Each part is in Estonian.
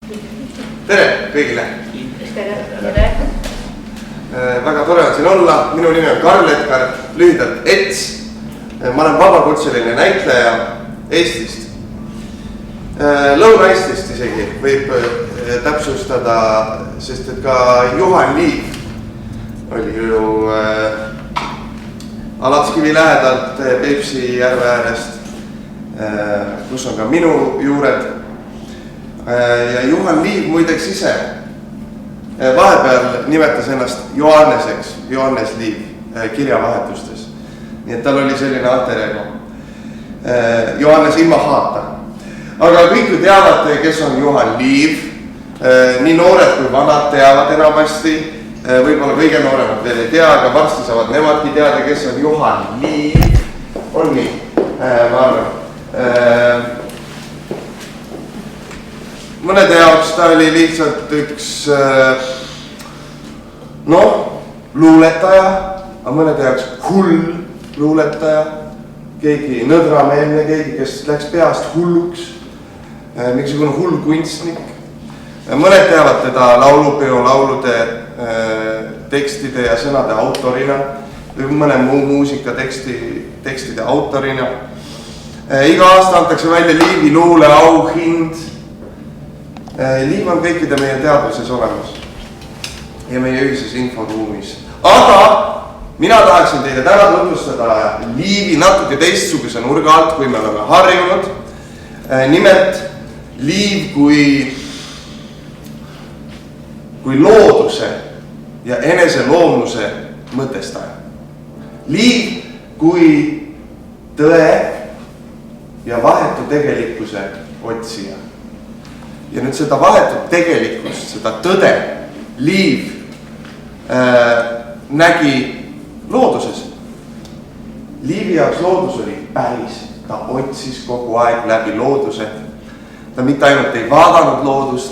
Tere kõigile! Tere! Väga tore on siin olla. Minu nimi on Karl Edgar, lühidalt ETS. Ma olen vabakutseline näitleja Eestist. Lõuna-Eestist isegi võib täpsustada, sest et ka Juhan Liiv oli ju Alatskivi lähedalt Peipsi järve äärest, kus on ka minu juured. Ja Juhan Liiv muideks ise vahepeal nimetas ennast Johanneseks, Johannes Liiv kirjavahetustes. Nii et tal oli selline alter ego. Johannes ilma haata. Aga kõik ju teavad, kes on Juhan Liiv. Nii noored kui vanad teavad enamasti. Võib-olla kõige nooremad veel ei tea, aga varsti saavad nemadki teada, kes on Juhan Liiv. On nii, ma arvan. Mõnede jaoks ta oli lihtsalt üks luuletaja, aga mõnede jaoks hull luuletaja, keegi nõdrameelne, keegi, kes läks peast hulluks, mingisugune hull kunstnik. Mõned teavad teda laulupeo laulude tekstide ja sõnade autorina või mõne muu muusika tekstide autorina. Iga aasta antakse välja Liivi luule auhind. Liiv on kõikide meie teadvuses olemas ja meie ühises inforuumis. Aga mina tahaksin teile täna tutvustada Liivi natuke teistsuguse nurga alt, kui me oleme harjunud. Nimelt Liiv kui looduse ja eneseloomuse mõtestaja. Liiv kui tõe ja vahetu tegelikkuse otsija. Ja nüüd seda vahetut tegelikkust, seda tõde, Liiv nägi looduses. Liivi jaoks loodus oli päris, ta otsis kogu aeg läbi looduse. Ta mitte ainult ei vaadanud loodust,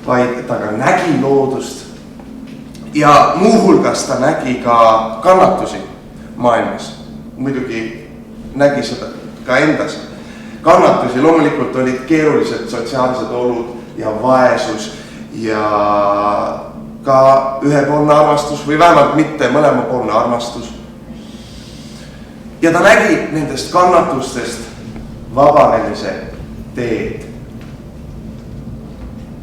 vaid ta ka nägi loodust. Ja muuhulgas ta nägi ka kannatusi maailmas. Muidugi nägi seda ka endas. Kannatusi loomulikult olid keerulised sotsiaalsed olud ja vaesus ja ka ühepoolne armastus või vähemalt mitte mõlemapoolne armastus. Ja ta nägi nendest kannatustest vabanemise teed.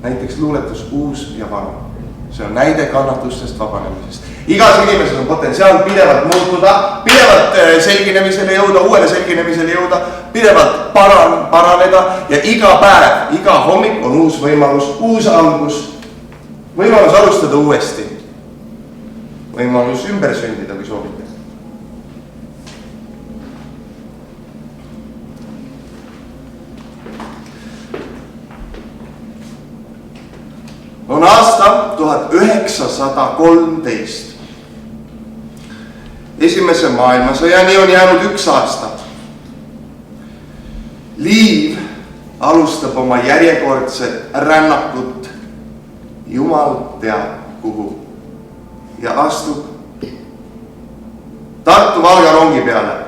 Näiteks luuletus Uus ja vana. See on näide kannatustest vabanemisest. Igas inimesel on potentsiaal pidevalt muutuda, pidevalt selginemisele jõuda, uuele selginemisele jõuda, pidevalt paraneda ja iga päev, iga hommik on uus võimalus, uus algus, võimalus alustada uuesti, võimalus ümber sündida, kui soovite. On aasta 1913. Esimese maailmasõjani on jäänud üks aasta. Liiv alustab oma järjekordset rännakut Jumal teab kuhu ja astub Tartu-Valga rongi peale.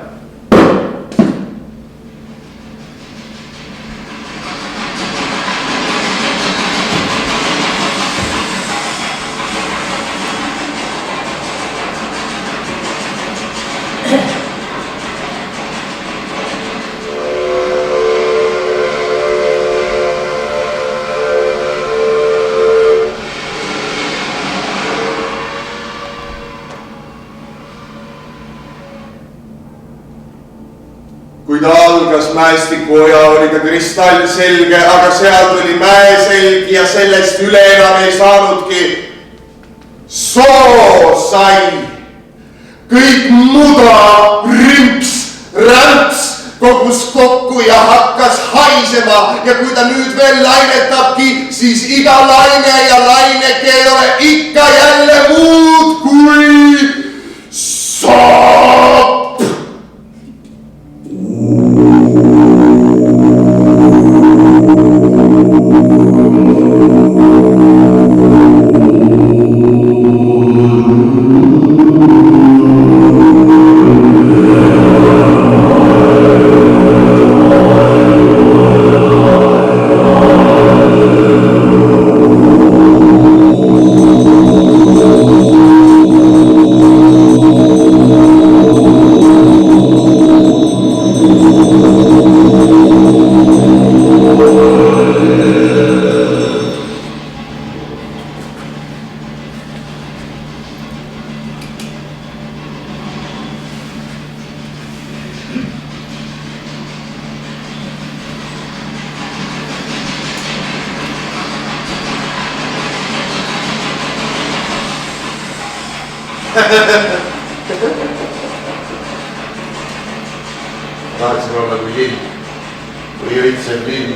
Kui ta algas mäestikuoja, oli ta kristallselge, aga seal tuli mäeselg ja sellest üle enam ei saanudki. Soo sai. Kõik muda, rümps, ränts kogus kokku ja hakkas haisema ja kui ta nüüd veel lainetabki, siis iga laine ja laineke ei ole ikka jälle muud kui soop. tahaksin olla kui lill või õitsev lill.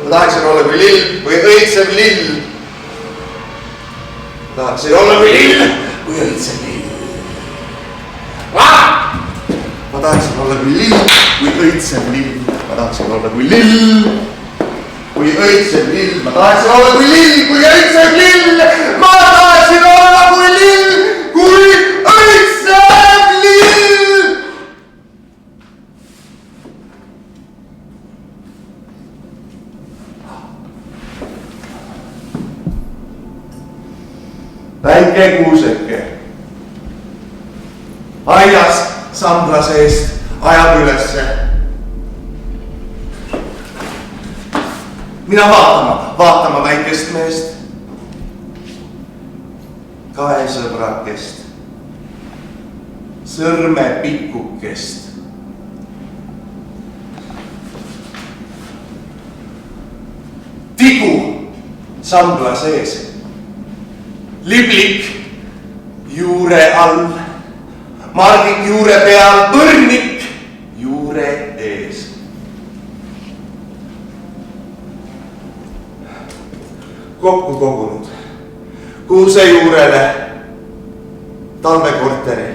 Ma tahaksin olla kui lill või õitsev lill. Tahaksin olla kui lill või õitsev lill. Ma tahaksin olla kui lill või õitsev lill. Ma tahaksin olla kui lill või õitsev lill. Ma tahaksin olla kui lill või õitsev lill. Ma tahaksin olla kui lill kui õitsev lill. Väike kuuseke aias sambla seest ajab ülesse. Mina vaatama väikest meest, kaesõbrakest, sõrmepikkukest. Tigu sambla sees, liblik juure all, margik juure peal, põrnik juure ees. Kokku kogunud kuuse juurele talvekorteri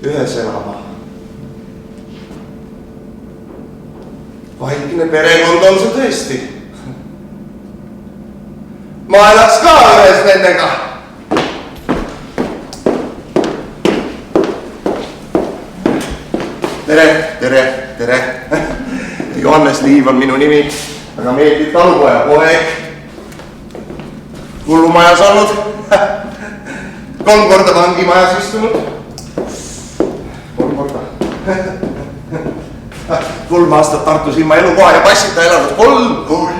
ühes elama. Vaikne perekond on see tõesti. Ma elaks ka ühes nendega. Tere. Johannes Liiv on minu nimi, aga meeldib talupoja poeg. Hullumajas olnud, 3 korda vangimajas istunud. 3 korda. 3 aastat Tartus ilma elukoha ja passita elanud. 3.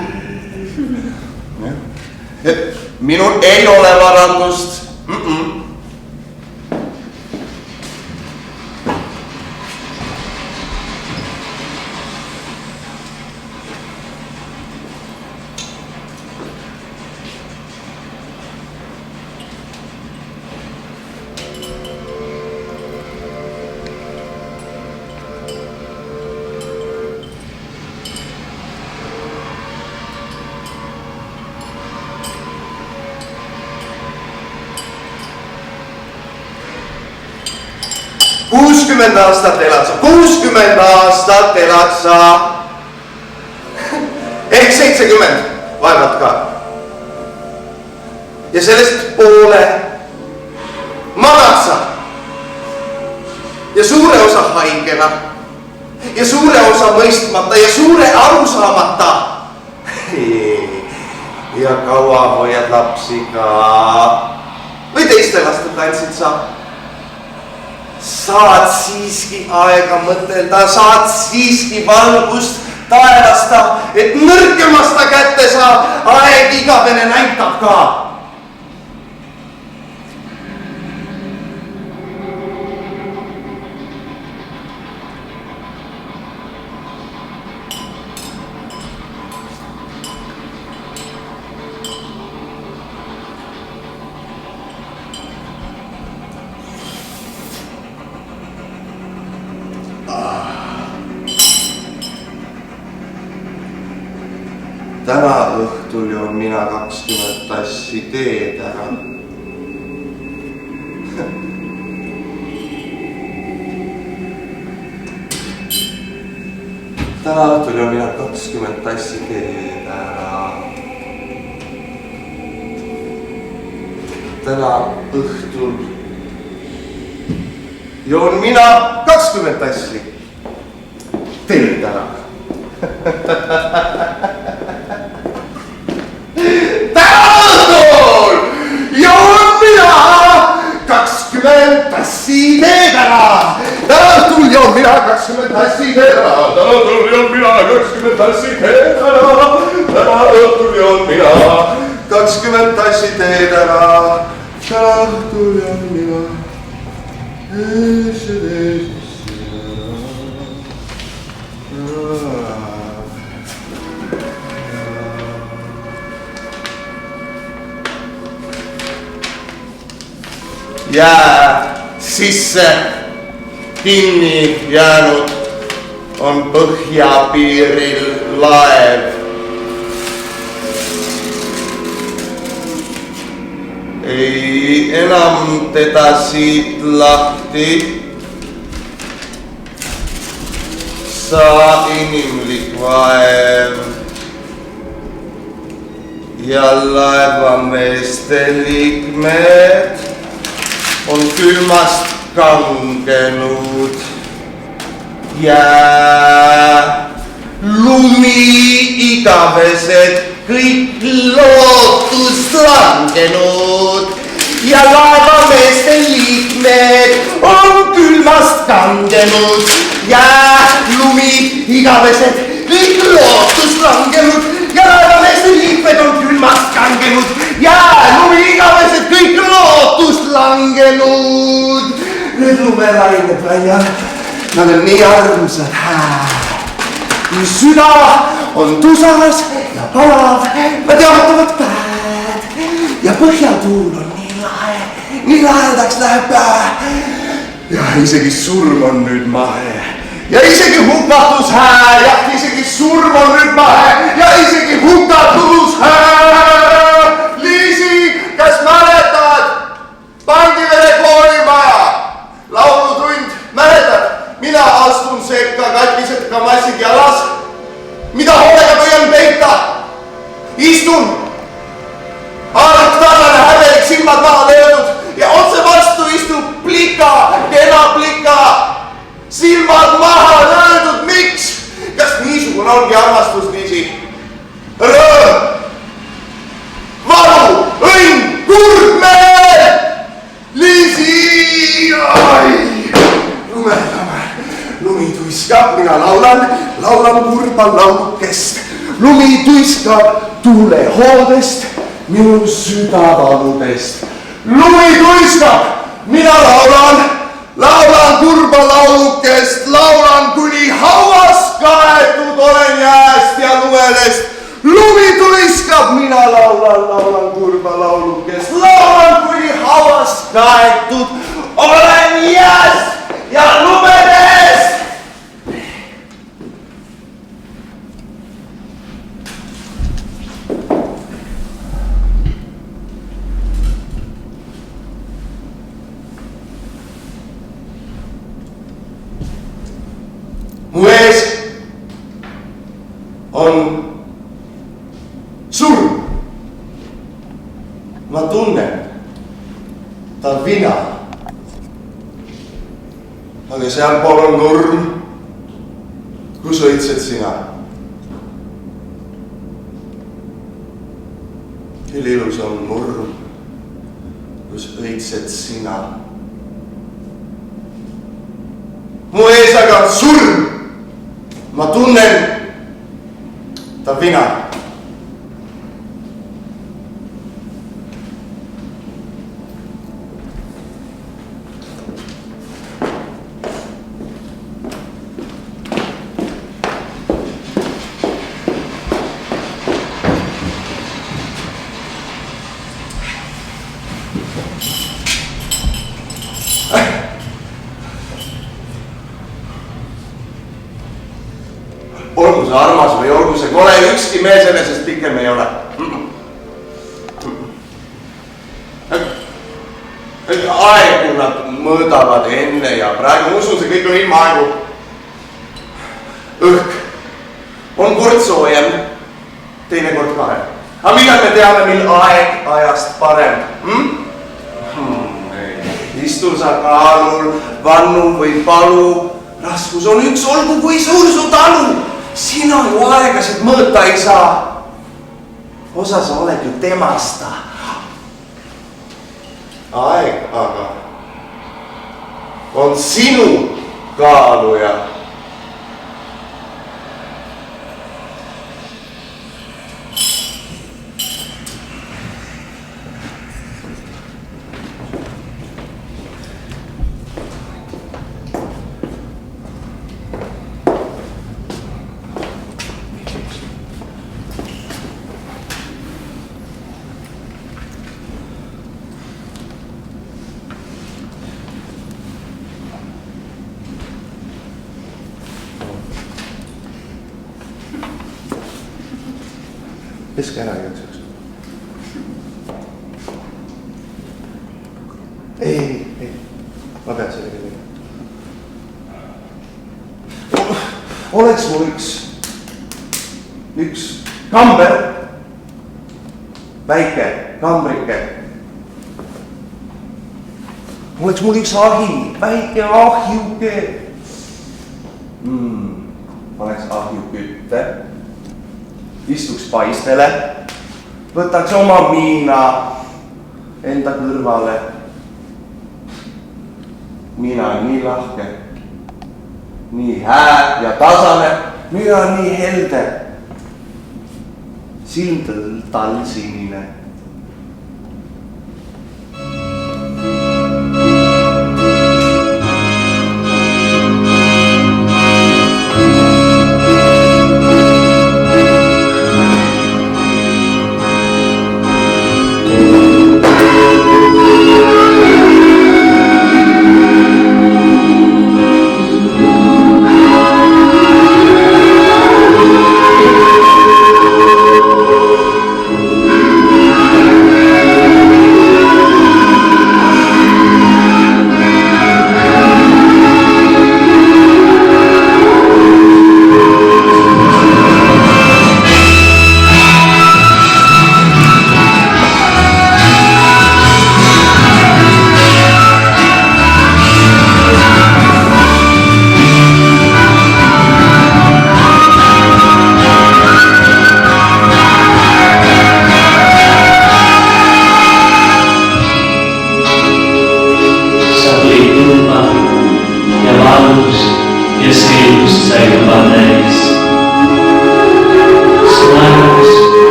Minul ei ole varandust. Aastat elad sa, 60 aastat elad sa, ehk 70 vaevalt ka. Ja sellest poole magad sa ja suure osa haigena ja suure osa mõistmata ja suure arusaamata. Ja kaua hoiad lapsi ka või teiste lastel tantsid sa. Saad siiski aega mõtelda, saad siiski valgust taevasta, et nõrkemasta kätte sa aeg igavene näitab ka. Täna õhtul joon mina 20 tassi teed ära. Täna õhtul joon mina 20 tassi teed ära. Täna õhtul joon mina 20 tassi teed ära. Tassi teed ära! Täna õhtul joon mina 20 tassi teed ära! Täna õhtul joon mina 20 tassi teed ära! Täna õhtul joon mina 20 tassi teed ära! Täna õhtul joon mina jää sisse kinni jäänud on põhjapiiril laev. Ei enam teda siit lahti saa inimlik vaev ja laevameeste liikmed on külmast kangenud. Jää, lumi, igavesed, kõik lootust langenud ja laevameeste liikmed on külmast kangenud. Jää, lumi, igavesed, kõik lootust langenud ja laevameeste liikmed on külmast kangenud. Jää, lumi, igavesed, kõik lootust langenud. Nüüd lumelained väljal. Nad on nii armsad Kui süda on tusas ja palav, nad jaotavad päed ja põhjatuul on nii lahedaks läheb päev. Ja isegi surm on nüüd mahe ja isegi hukatus hää ja isegi surm on nüüd mahe ja isegi hukatus hää. Liisi, kas mäletad Pandivere koolimaja laulutund? Mäletad? Mina astun sekka katlised kamassid jalas. Mida hoolega püüan peita? Istun. Haarad tarlane häbelik silmad maha löödud ja otse vastu istub plika, kena plika. Silmad maha löödud. Miks? Kas niisugune ongi armastus, Liisi? Rõõm, valu, õnn, kurdmeel! Liisi! Lumi tuiskab, mina laulan kurba laulukest. Lumi tuiskab tuulehoodest, minu südavaludest. Lumi tuiskab, mina laulan kurba laulukest. Laulan, kuni hauas kaetud olen jääst ja lumelest. Lumi tuiskab, mina laulan kurba laulukest. Laulan, kuni hauas kaetud olen jääst ja lumelest. Mu ees on surm. Ma tunnen ta vina. Aga sealpool on nurm, kus õitsed sina. Küll ilus on nurm, kus õitsed sina. Mu ees aga on surm. Ma tunnen ta vina. Olgu see armas või olgu see kole, ükski mees enesest pikem ei ole. Aegu nad mõõdavad enne ja praegu usun, see kõik on ilma aegu. Õhk on kord soojem, teine kord parem. Aga millal me teame, mil aeg ajast parem? Istu sa kaalul, vannu või palu, raskus on üks, olgu kui suur su talu. Sina ju aegasid mõõta ei saa. Osa sa oled ju temasta. Aeg aga on sinu kaaluja. Peske ära igaks juhuks. Ei, ma pean sellega tegema. Oleks mul üks kamber, väike kambrike. Oleks mul üks ahi, väike ahjuke. Paneks ahju kütte, istuks paistele, võtaks oma miina enda kõrvale. Miina on nii lahke, nii hää ja tasane, miina on nii helde. Silm talsinine.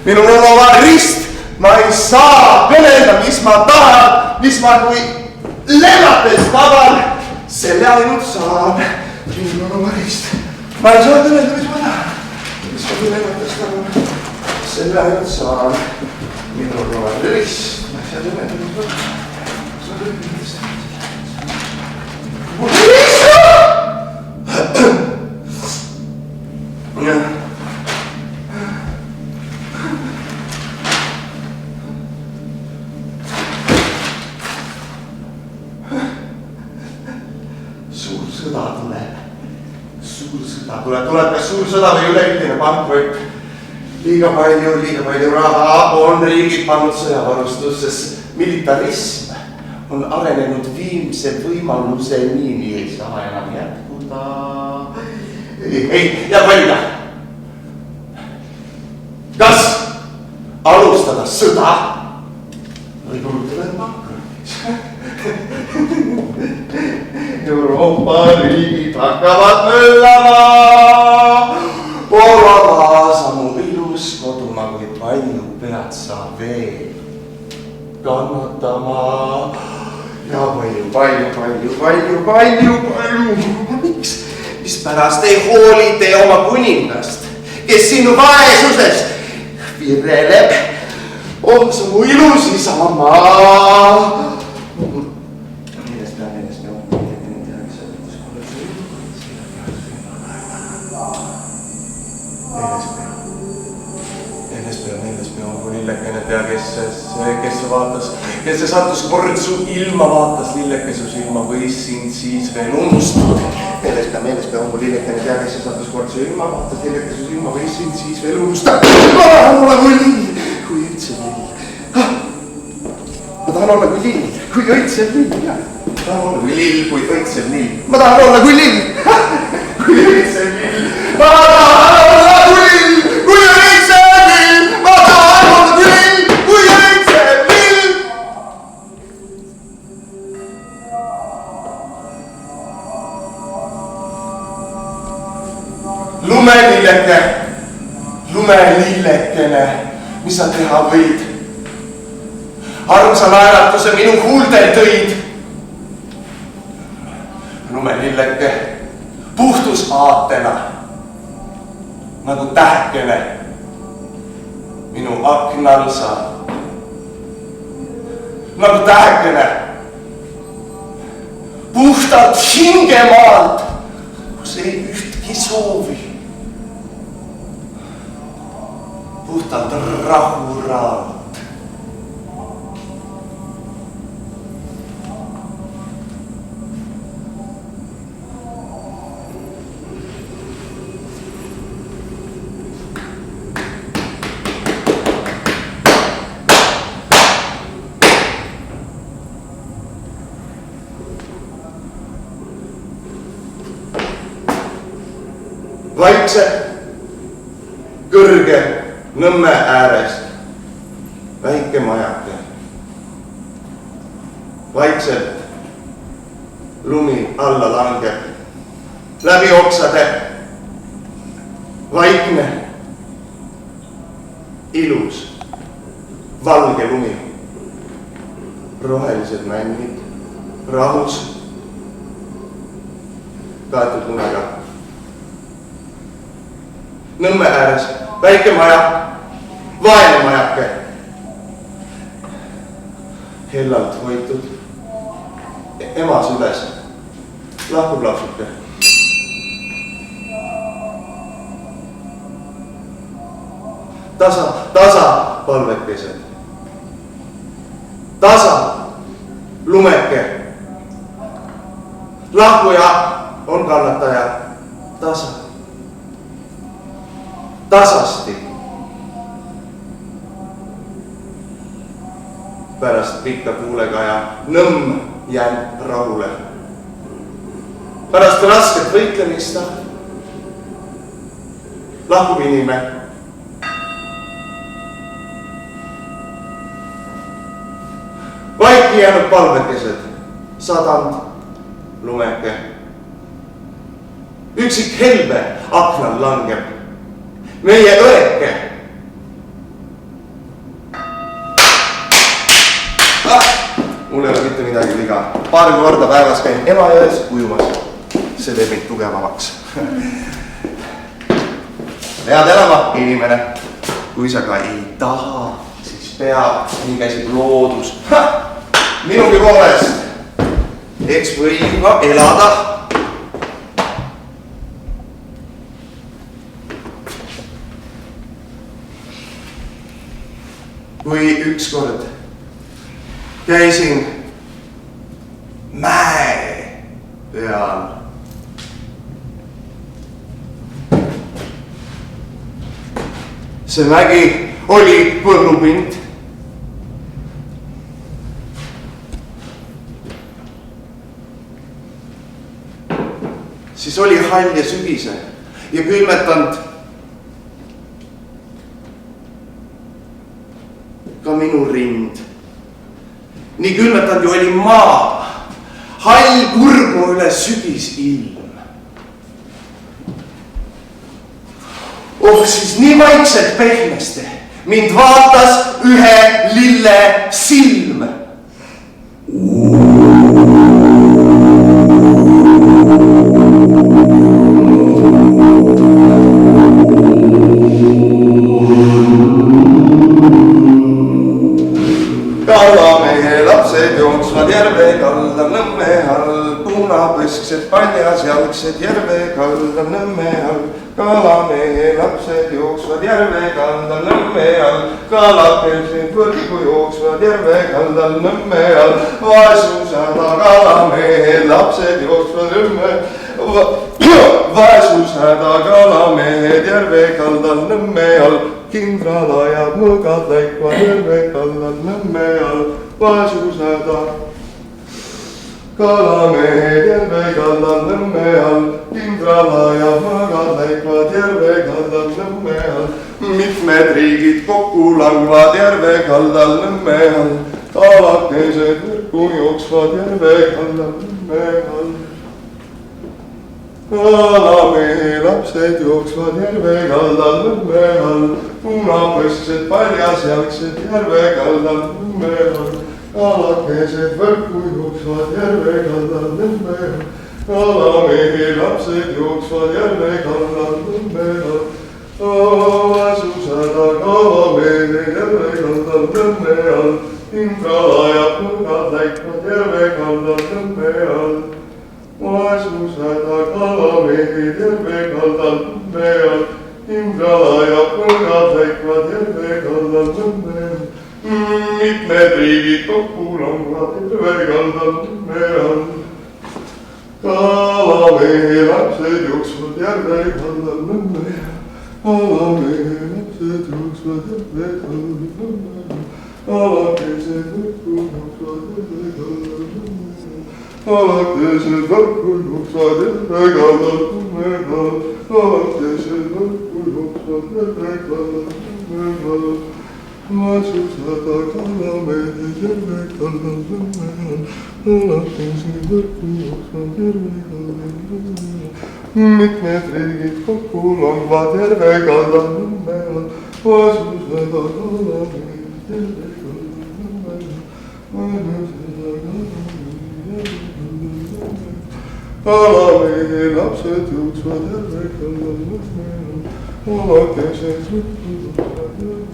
Minul on oma rist, ma ei saa kõnelda, mis ma tahan, mis ma kui lennates taban, selle ainult saan. Minul on oma rist, ma ei saa kõnelda, mis ma tahan, mis ma kui lennates taban, selle ainult saan. Minul on oma rist, ma ei saa kõnelda, mis ma tahan, mis ma kui lennates taban. Mul rist! Tuleb kas suur sõda või üleüldine pankrott. Liiga palju raha on riigid pannud sõjavarustuses. Militarism on arenenud viimse võimaluseni, nii ei saa enam jätkuda. Ei, ja valida. Kas alustada sõda või kuulutada pankrotis? Euroopa riigid hakkavad möllama. Poola samu ilus kodumaa, kui palju pead sa veel kannatama. Ja palju. Miks? Mispärast ei hooli te oma kuningast, kes sinu vaesusest vireleb? On su mu ilus isamaa. Kes see sattus kord su ilma vaatas, lilleke su silma võis sind siis veel unustada. Meeles pea, ongu lillekene tea, kes see sattus kord su ilma vaatas, lilleke su silma võis sind siis veel unustada. Ma tahan olla kui lill, kui üldse lill. Ma tahan olla kui lill, kui õitsev lill. Ma tahan olla kui lill, kui õitsev lill. Ma tahan olla kui lill, kui õitsev lill. Ma tahan olla kui lill, kui õitsev lill. Ma tahan olla kui lill, kui õitsev lill. Lumelillekene, mis sa teha võid? Armsa naeratuse minu huultel tõid. Lumelilleke puhtus aatena, nagu tähkene minu aknal sa. Nagu tähkene puhtalt hingemaalt, kus ei ühtki soovi. Puhtalt rahuraamat. Vaikse, kõrge Nõmme äärest väike majake. Vaikselt lumi alla langeb, läbi oksade, vaikne, ilus, valge lumi, rohelised männid, rahus, kaetud lumega. Nõmme ääres väike maja, vaene majake, hellalt hoitud, ema süles, lahkuplapsuke. Tasa palvekesed, tasa lumeke, lahkuja on kannataja, tasasti. Pärast pikka kuulekaja Nõmm jään rahule. Pärast rasket võitlemista lahkub inime. Vaiki jäänud palvekesed, sadand, lumeke. Üksik helbe aknal langeb. Meie õeke. Mul ei ole mitte midagi viga. Paar korda päevas käin Emajões ujumas. See teeb mind tugevamaks. Pead elama, inimene. Kui sa ka ei taha, siis peab. Nii käsib loodus. Minugi poolest. Eks võib ka elada. Kui ükskord käisin mäe peal. See mägi oli põllupind. Siis oli hall ja sügise ja külmetanud ka minu rind. Nii külmetanud ju oli maa, hall kurgu üle sügisilm. Siis nii vaikselt pehmeste mind vaatas ühe lille silm. Kalamehe lapsed jooksvad järve kaldal Nõmme all, punapõsksed paljasjalgsed järve kaldal Nõmme all. Kalamehe lapsed jooksvad järve kaldal Nõmme all, kalakesed võrgu jooksvad järve kaldal Nõmme all. Vaesusada kalamehe lapsed jooksvad vaesushäda kalamehed järve kaldal Nõmme all. Kindral ajab mõõgad läikva järve kaldal Nõmme all. Vaesushäda kalamehed järve kaldal Nõmme all. Kindral ajab mõõgad läikvad järve kaldal Nõmme all. Mitmed riigid kokku langvad järve kaldal Nõmme all. Kalakesed võrku jooksvad järve kaldal Nõmme all. Kalamehe lapsed jooksvad järve kaldal Nõmme all, punapõsksed paljasjalgsed järve kaldal Nõmme all. Kalakesed võrku jooksvad järve kaldal Nõmme all, kalamehe lapsed jooksvad järve kaldal Nõmme all. Vaesushäda kalamehed järve kaldal Nõmme all, kindral ajab mõõgad läikvad järve kaldal Nõmme all. Vaesushäda kalamehed kokku langvad terve kaldal merel. Kalamehe lapsed jooksvad järve kaldal nõmme. Kalamehe lapsed jooksvad järve kaldal nõmme. Alakesed võrku jooksvad järve kaldal nõmme. Alakesed võrku jooksvad järve kaldal nõmme. Alakesed võrku jooksvad järve kaldal nõmme. Matsusada kalamehe järve kaldal nõmme. Alakesed võrku jooksvad järve kaldal nõmme. Mitmed riigid kokku langvad järve kaldal nõmme. Matsusada kalamehe järve kaldal nõmme. Matsusada kalamehe järve kaldal nõmme. Kalamehe lapsed jooksvad järve kaldal nõmme. Alakesed võrku jooksvad järve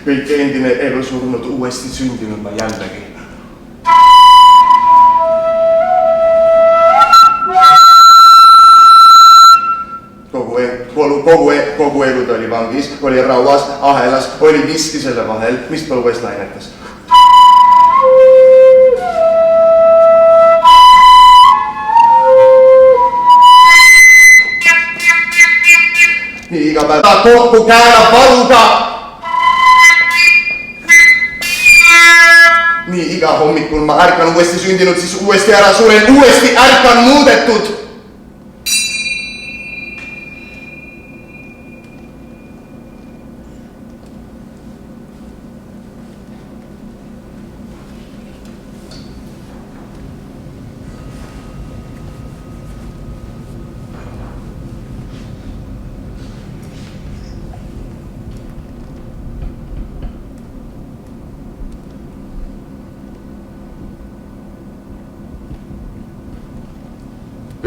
kõik endine elu surnud uuesti sündinud ma jällegi. Kogu elu ta oli vangis, oli rauas, ahelas, oli viski selle vahel, mis põues lainetas. Nii iga päev ta kokku käärab valuga. Nii iga hommikul ma ärkan uuesti sündinud, siis uuesti ära suren, uuesti ärkan muudetud.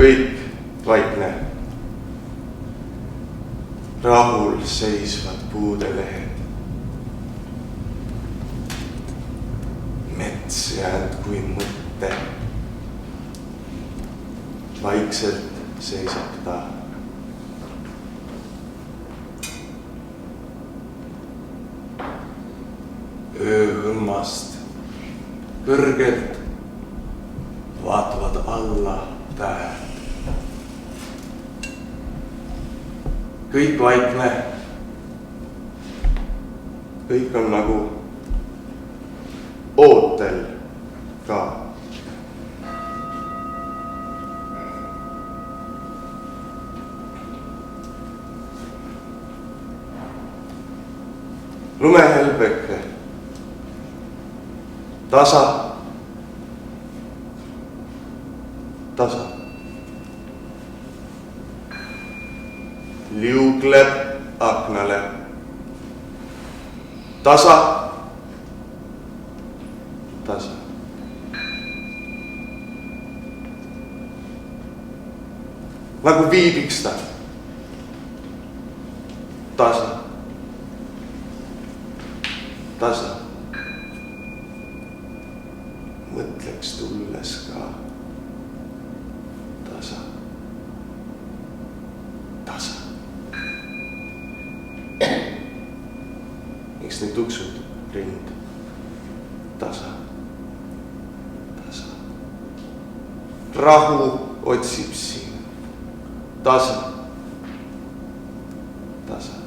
Kõik vaikne, rahul seisvad puude lehed. Mets jäänud kui mõtte, vaikselt seisab ta. Ööhõmmast kõrgelt vaatavad alla tähed. Kõik vaikne, kõik on nagu ootel ka. Lumehelbeke, tasa, tasa. Liugleb aknale. Tasa, tasa. Nagu viibiks ta. Tasa, tasa. Mõtleks tulles ka. Tasa, tasa. Miks need tuksud rind? Tasa, tasa. Rahu otsib siin. Tasa, tasa.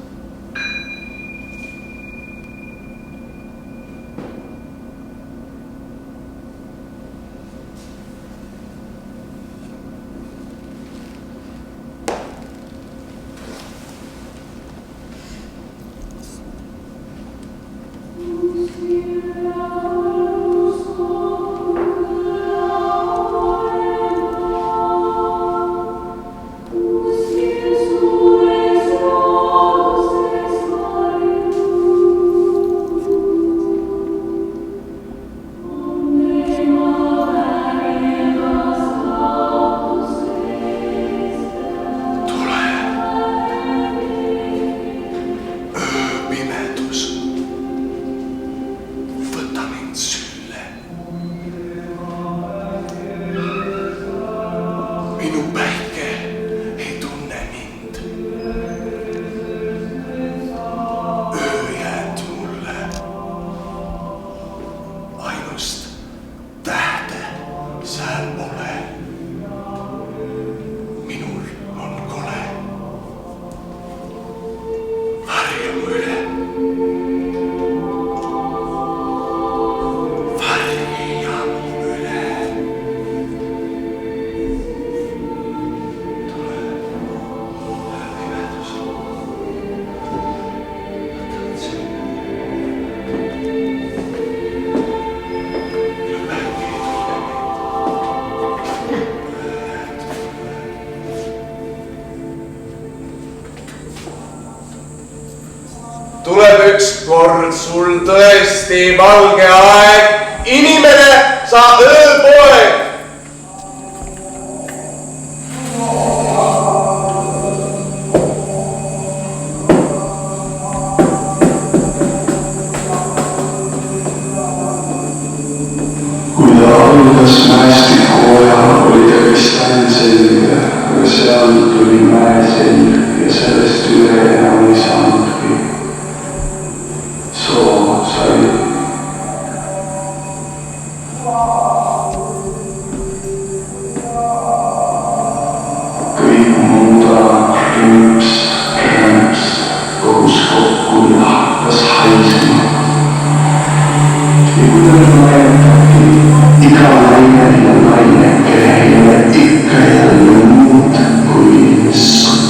minu päike ei tunne mind. Öö jääd mulle ainust tähte sääl pole. Minul on kole. Varja mu üle. Varja mu üle. Tuleb ükskord sul tõesti valge aeg, inimene, sa ööpoeg. Kui ta algas mäestikuoja, oli ta kristallselge, aga seal tuli mäeselg ja sellest üle enam ei saanudki. Soo sai. Kõik muuda rümps, kogus kokku ja hakkas haisema. Ja kui ta mäletabki, iga naine ja naineke ei ole ikka jälle muud kui issand.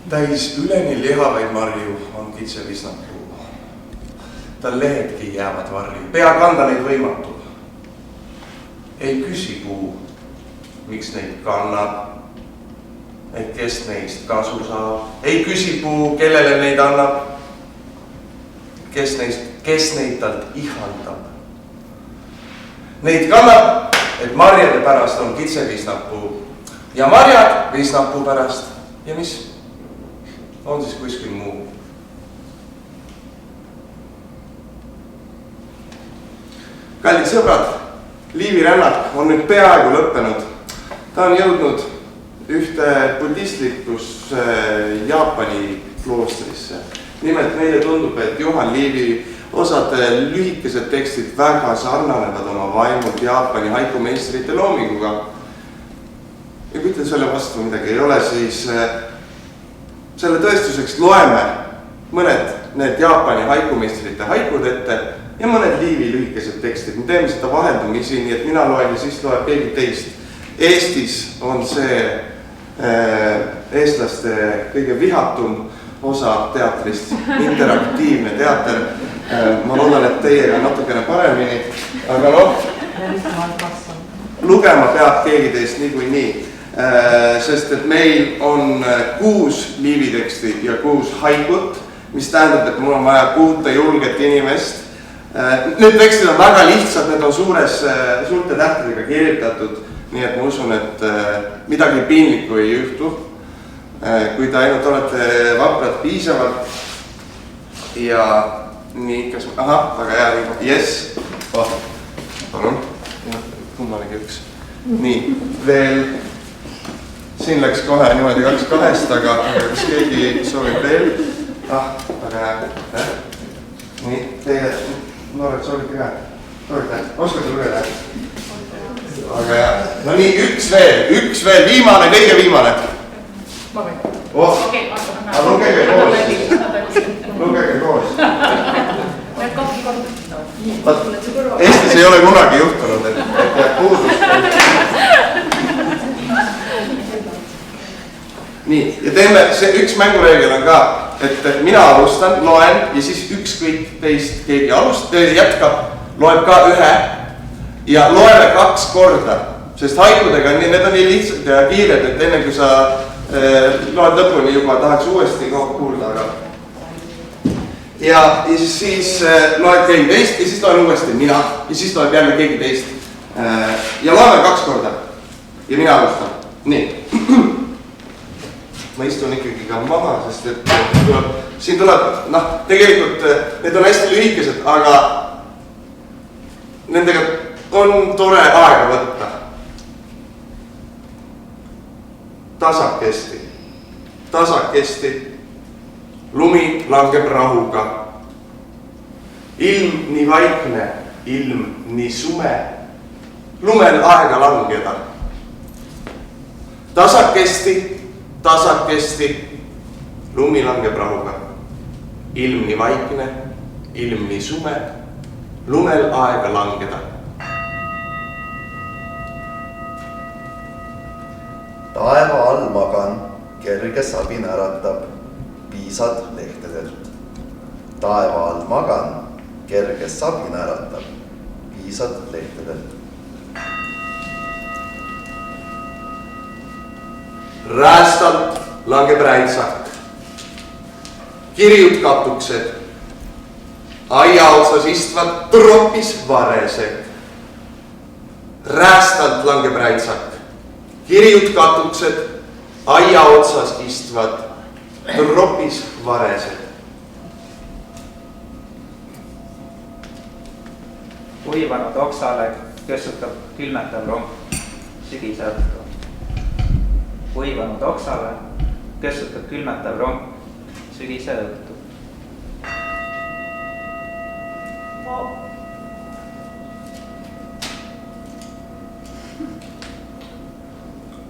Täis üleni lihavaid marju on kitsevisnapuu. Tal lehetki jäävad varju, pea kanda neid võimatu. Ei küsi puu, miks neid kannab, et kes neist kasu saab. Ei küsi puu, kellele neid annab, kes neid talt ihaldab. Neid kannab, et marjade pärast on kitsevisnapuu ja marjad visnapuu pärast. Ja mis? On siis kuskil muu. Kallid sõbrad, Liivi rännak on nüüd peaaegu lõppenud. Ta on jõudnud ühte budistlikus Jaapani kloostrisse. Nimelt meile tundub, et Juhan Liivi osad lühikesed tekstid väga sarnanevad oma vaimult Jaapani haikumeistrite loominguga. Ja kui teil selle vastu midagi ei ole, siis selle tõestuseks loeme mõned need Jaapani haikumeistrite haikud ette ja mõned Liivi lühikesed tekstid. Me teeme seda vaheldumisi, nii et mina loen ja siis loeb keegi teist. Eestis on see eestlaste kõige vihatum osa teatrist, interaktiivne teater. Ma loodan, et teiega natukene paremini, aga lugema peab keegi teist niikuinii, sest et meil on 6 Liivi teksti ja 6 haikut, mis tähendab, et mul on vaja 6 julget inimest. Need tekstid on väga lihtsad, need on suurte tähtedega kirjutatud, nii et ma usun, et midagi piinlikku ei juhtu. Kui te ainult olete vaprad piisavalt ja nii, kas... väga hea, yes. Palun, kummalegi üks. Nii, veel. Siin läks kohe niimoodi 2-2, aga kas keegi soovib veel? Väga hea. Nii, teie noored soovite ka? Soovite? Oskate lugeda? Väga hea. No nii, üks veel, viimane, kõige viimane. Lugege koos. Eestis ei ole kunagi juhtunud, et jääb puudust. Nii, ja teeme, see üks mängureegel on ka, et mina alustan, loen ja siis ükskõik teist keegi jätkab, loeb ka ühe ja loeme 2 korda, sest haikudega need on nii lihtsad ja kiired, et enne kui sa loed lõpuni juba tahaks uuesti kuulda, aga ja siis loed keegi teist ja siis loen uuesti mina ja siis loeb jälle keegi teist ja loeme 2 korda ja mina alustan. Nii, ma istun ikkagi ka maha, sest et siin tuleb, tegelikult need on hästi lühikesed, aga nendega on tore aega võtta. Tasakesti, lumi langeb rahuga. Ilm nii vaikne, ilm nii sume, lumel aega langeda. Tasakesti, lumi langeb rahuga. Ilm nii vaikne, ilm nii sume, lumel aega langeda. Taeva all magan, kerge sabin äratab piisad lehtedelt. Taeva all magan, kerge sabin äratab piisad lehtedelt. Räästalt langeb räitsak. Kirjud katuksed. Aia otsas istvad tropis varesed. Räästalt langeb räitsak. Kirjud katuksed, aia otsas istvad tropis varesed. Uivanud oksale kössutab külmetav rong sügise õhtu. Uivanud oksale kössutab külmetav rong sügise õhtu.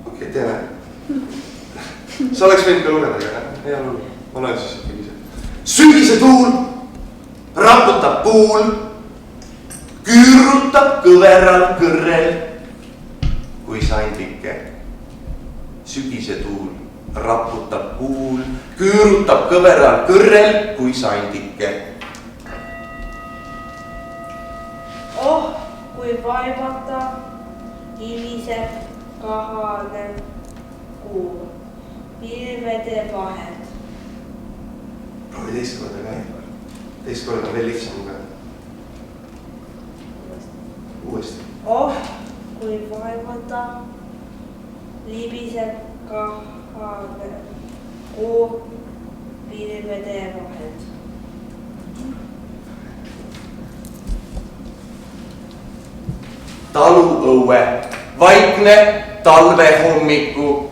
Okei, teeme. Sa oleks võinud ka lugeda, aga hea lugu. Ma loen siis ikkagi ise. Sügise tuul raputab puul, küürutab kõveral kõrrel kui sandike. Sügise tuul raputab puul, küürutab kõveral kõrrel kui sandike. Oh, kui vaibata hiliseb kahane kuu, pilvede vahed. Proovi teist korda ka. Teist korda on veel lihtsam ka. Uuesti. Oh, kui vaibata libiseb kahane kuu, pilvede vahed. taluõue, vaikne talvehommiku,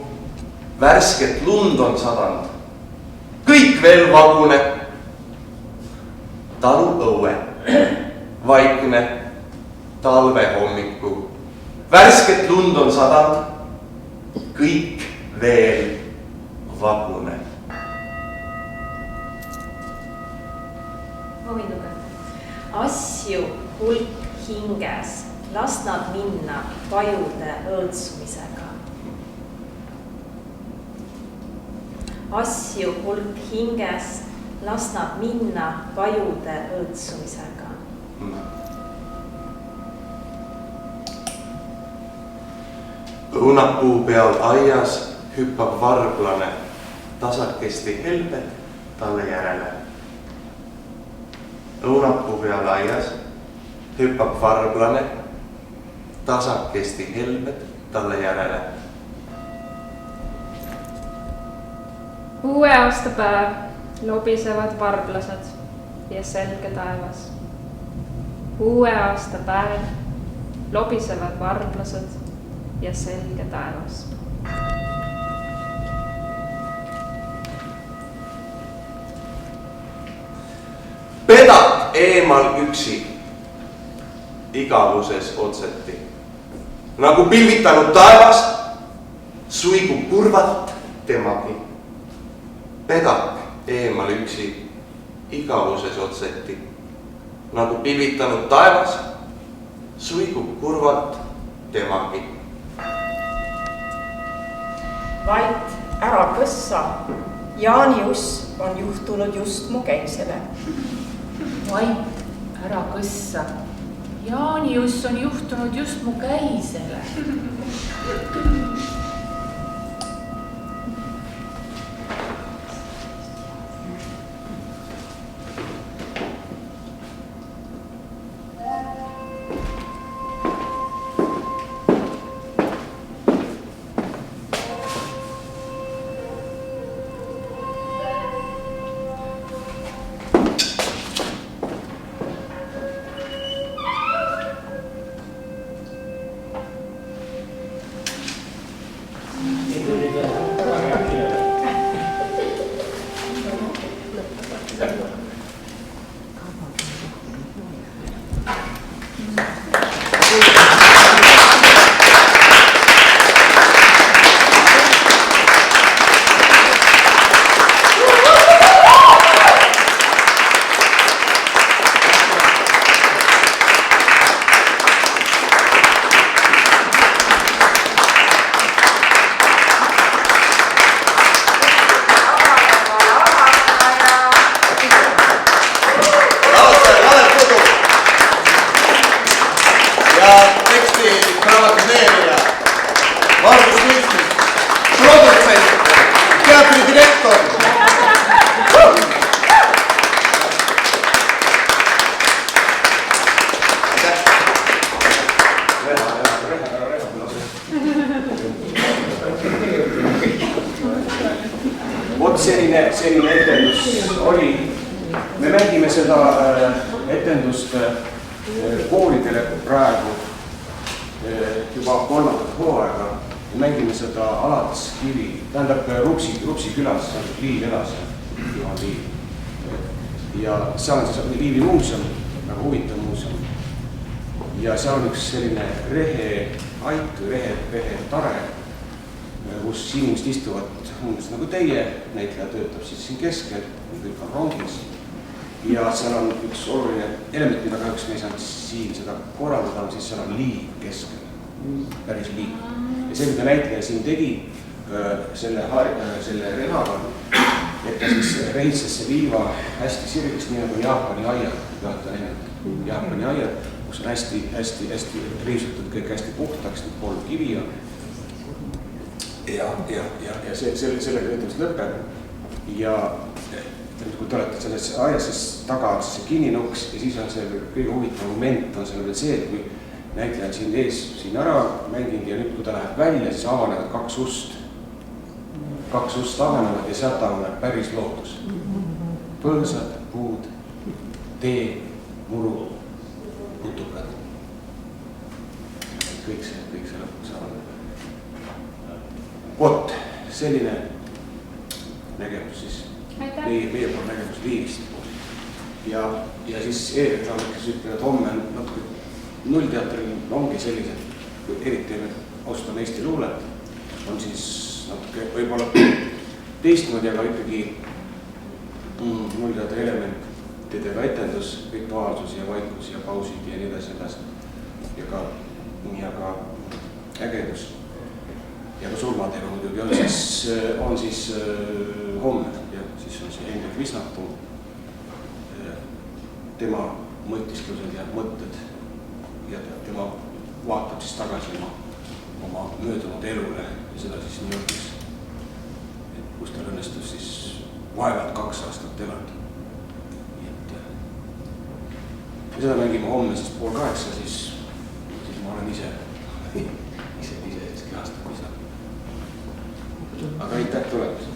värsket lund on sadanud, kõik veel vaguneb. Taluõue, vaikne talvehommiku, värsket lund on sadanud, kõik veel vaguneb. ma võin lugeda. Asju hulk hinges, las nad minna pajude õõtsumisega. Asju hulk hinges, las nad minna pajude õõtsumisega. Õunapuu peal aias hüppab varblane, tasakesti helbed talle järele. Õunapuu peal aias hüppab varblane, tasakesti helbed talle järele. Uue aastapäev lobisevad varblased ja selge taevas. Uue aastapäev lobisevad varblased ja selge taevas. Pedat eemal üksi, igavuses otseti. Nagu pilvitanud taevas, suigub kurvalt temagi. Pedak eemal üksi, igavuses otseti. Nagu pilvitanud taevas, suigub kurvalt temagi. Vait, ära kõssa. Jaanius on juhtunud just mu käisele. Vait, ära kõssa. Jaanius on juhtunud just mu käisele. Selline etendus oli. Me mängime seda etendust koolidele praegu juba 3. hooaega. Me mängime seda alates Kivi, tähendab Rupsi külas, Liiv elas, Juhan Liiv. Ja seal on siis Liivi muuseum, väga huvitav muuseum. Ja seal on üks selline reheait või rehe tare, kus inimesed istuvad umbes nagu teie, näitleja töötab siis siin keskel, kõik on rongis. Ja seal on üks oluline element, mida kahjuks me ei saanud siin seda korraldada, siis seal on liiv keskel, päris liiv. Ja see, mida näitleja siin tegi selle rehaga, et ta siis reitsesse liiva hästi sirgeks, nii nagu Jaapani aiad, Jaapani aiad, kus on hästi riisutud kõik hästi puhtaks, nüüd pool kivi on. Ja sellega ütlust lõpeb ja kui te olete selles aias, siis taga on see kinninuks ja siis on see kõige huvitav moment on seal veel see, et kui näitleja on siin ees siin ära mänginud ja nüüd kui ta läheb välja, siis avanevad kaks ust avanevad ja sealt avaneb päris lootus. Põõsad, puud, tee, muru, putukad. kõik see lõpuks saab. Vot, selline nägemus siis, meie pool nägemus Liivist. Ja siis eelreklaamikas ütlen, et homme natuke Nullteatril ongi sellised, eriti me austame Eesti luulet, on siis natuke võib-olla teistmoodi, aga ikkagi Nullteatri elementidega etendus, rituaalsus ja vaikus ja pausid ja nii edasi. Ja ka ägedus. Ja ka surmadega muidugi on siis homme ja siis on see Hendrik Visnatu, tema mõtislused ja mõtted ja tema vaatab siis tagasi oma möödunud elule ja seda siis New Yorgis, kus tal õnnestus siis vaevalt 2 aastat elada. Ja seda mängime homme siis 7:30, siis ma olen ise siis kehastab isa. Aga aitäh tulemast!